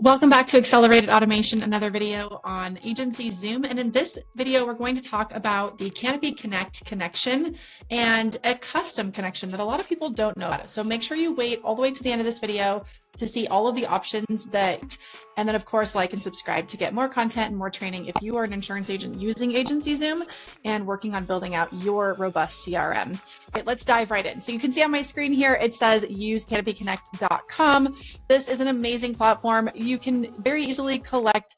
Welcome back to Accelerated Automation, another video on AgencyZoom. And in this video, we're going to talk about the Canopy Connect connection and a custom connection that a lot of people don't know about. So make sure you wait all the way to the end of this video to see all of the options and then of course, like and subscribe to get more content and more training if you are an insurance agent using AgencyZoom and working on building out your robust CRM. Right, let's dive right in. So you can see on my screen here, it says use canopyconnect.com. This is an amazing platform. You can very easily collect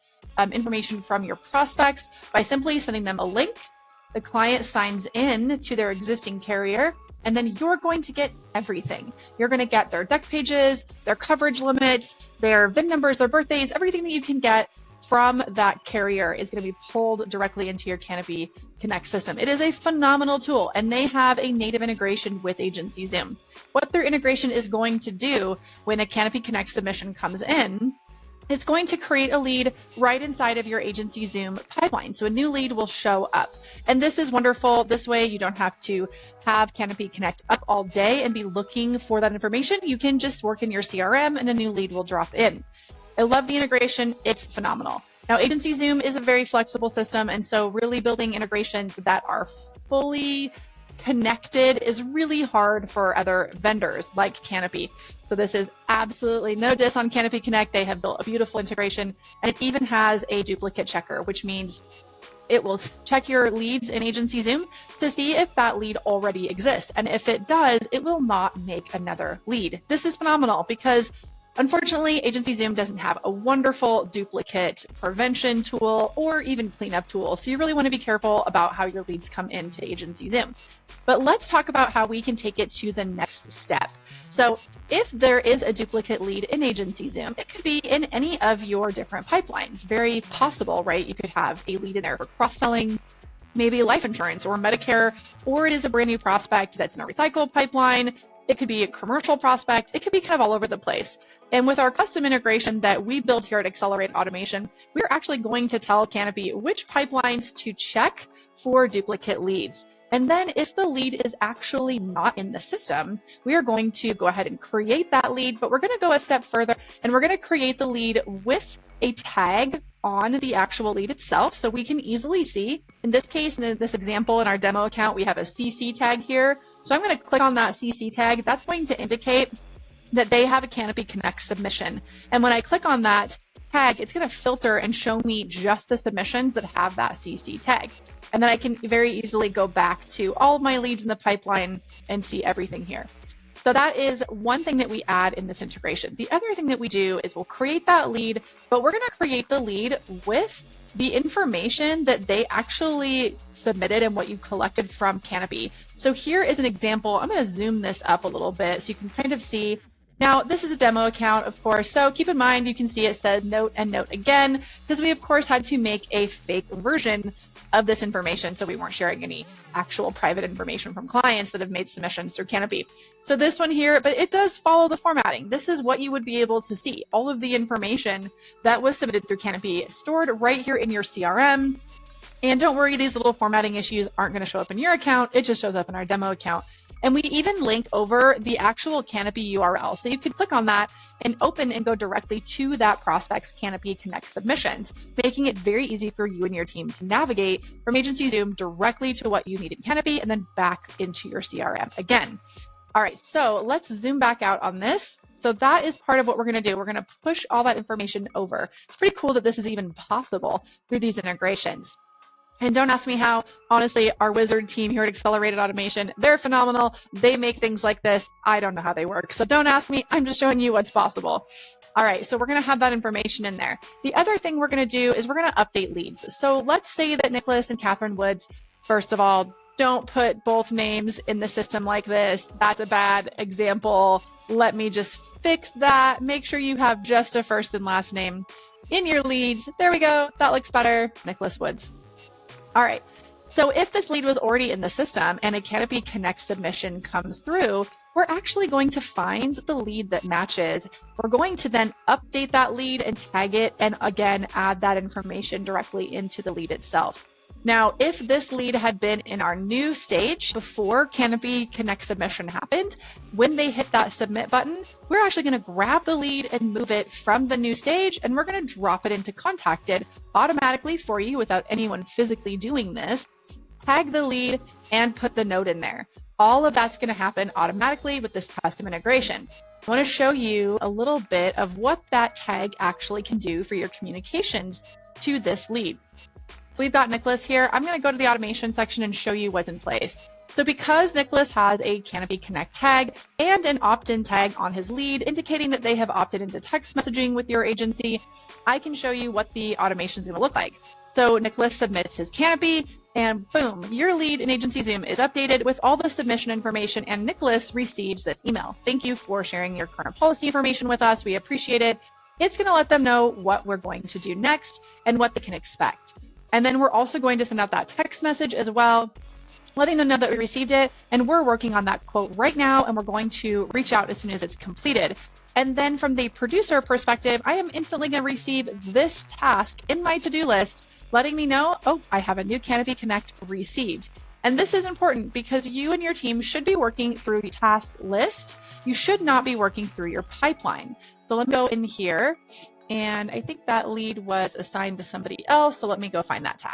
information from your prospects by simply sending them a link. The client signs in to their existing carrier, and then you're going to get everything. You're going to get their deck pages, their coverage limits, their VIN numbers, their birthdays, everything that you can get from that carrier is going to be pulled directly into your Canopy Connect system. It is a phenomenal tool, and they have a native integration with AgencyZoom. What their integration is going to do when a Canopy Connect submission comes in, it's going to create a lead right inside of your AgencyZoom pipeline. So a new lead will show up. And this is wonderful. This way you don't have to have Canopy Connect up all day and be looking for that information. You can just work in your CRM and a new lead will drop in. I love the integration. It's phenomenal. Now, AgencyZoom is a very flexible system. And so really building integrations that are fully connected is really hard for other vendors like Canopy. So this is absolutely no diss on Canopy Connect. They have built a beautiful integration, and it even has a duplicate checker, which means it will check your leads in AgencyZoom to see if that lead already exists. And if it does, it will not make another lead. This is phenomenal because unfortunately, AgencyZoom doesn't have a wonderful duplicate prevention tool or even cleanup tool. So you really want to be careful about how your leads come into AgencyZoom. But let's talk about how we can take it to the next step. So if there is a duplicate lead in AgencyZoom, it could be in any of your different pipelines. Very possible, right? You could have a lead in there for cross-selling, maybe life insurance or Medicare, or it is a brand new prospect that's in a recycle pipeline. It could be a commercial prospect. It could be kind of all over the place. And with our custom integration that we build here at Accelerate Automation, we're actually going to tell Canopy which pipelines to check for duplicate leads. And then if the lead is actually not in the system, we are going to go ahead and create that lead, but we're going to go a step further and we're going to create the lead with a tag on the actual lead itself. So we can easily see, in this case, in this example, in our demo account, we have a CC tag here. So I'm going to click on that CC tag. That's going to indicate that they have a Canopy Connect submission. And when I click on that tag, it's going to filter and show me just the submissions that have that CC tag. And then I can very easily go back to all of my leads in the pipeline and see everything here. So that is one thing that we add in this integration. The other thing that we do is we'll create that lead, but we're going to create the lead with the information that they actually submitted and what you collected from Canopy. So here is an example. I'm going to zoom this up a little bit so you can kind of see. Now, this is a demo account, of course, so keep in mind you can see it says note and note again, because we, of course, had to make a fake version of this information, so we weren't sharing any actual private information from clients that have made submissions through Canopy. So this one here, but it does follow the formatting. This is what you would be able to see. All of the information that was submitted through Canopy stored right here in your CRM. And don't worry, these little formatting issues aren't going to show up in your account. It just shows up in our demo account. And we even link over the actual Canopy URL. So you could click on that and open and go directly to that prospect's Canopy Connect submissions, making it very easy for you and your team to navigate from AgencyZoom directly to what you need in Canopy and then back into your CRM again. All right, so let's zoom back out on this. So that is part of what we're going to do. We're going to push all that information over. It's pretty cool that this is even possible through these integrations. And don't ask me how. Honestly, our wizard team here at Accelerated Automation, they're phenomenal. They make things like this. I don't know how they work. So don't ask me. I'm just showing you what's possible. All right, so we're going to have that information in there. The other thing we're going to do is we're going to update leads. So let's say that Nicholas and Catherine Woods, first of all, don't put both names in the system like this. That's a bad example. Let me just fix that. Make sure you have just a first and last name in your leads. There we go. That looks better. Nicholas Woods. All right, so if this lead was already in the system and a Canopy Connect submission comes through, we're actually going to find the lead that matches. We're going to then update that lead and tag it, and again, add that information directly into the lead itself. Now, if this lead had been in our new stage before Canopy Connect submission happened, when they hit that submit button, we're actually going to grab the lead and move it from the new stage, and we're going to drop it into contacted automatically for you without anyone physically doing this. Tag the lead and put the note in there. All of that's going to happen automatically with this custom integration. I want to show you a little bit of what that tag actually can do for your communications to this lead. We've got Nicholas here. I'm going to go to the automation section and show you what's in place. So because Nicholas has a Canopy Connect tag and an opt-in tag on his lead, indicating that they have opted into text messaging with your agency, I can show you what the automation is going to look like. So Nicholas submits his Canopy, and boom, your lead in AgencyZoom is updated with all the submission information, and Nicholas receives this email. Thank you for sharing your current policy information with us. We appreciate it. It's going to let them know what we're going to do next and what they can expect. And then we're also going to send out that text message as well, letting them know that we received it, and we're working on that quote right now, and we're going to reach out as soon as it's completed. And then from the producer perspective, I am instantly going to receive this task in my to-do list, letting me know, oh, I have a new Canopy Connect received. And this is important because you and your team should be working through the task list. You should not be working through your pipeline. So let me go in here. And I think that lead was assigned to somebody else. So let me go find that task.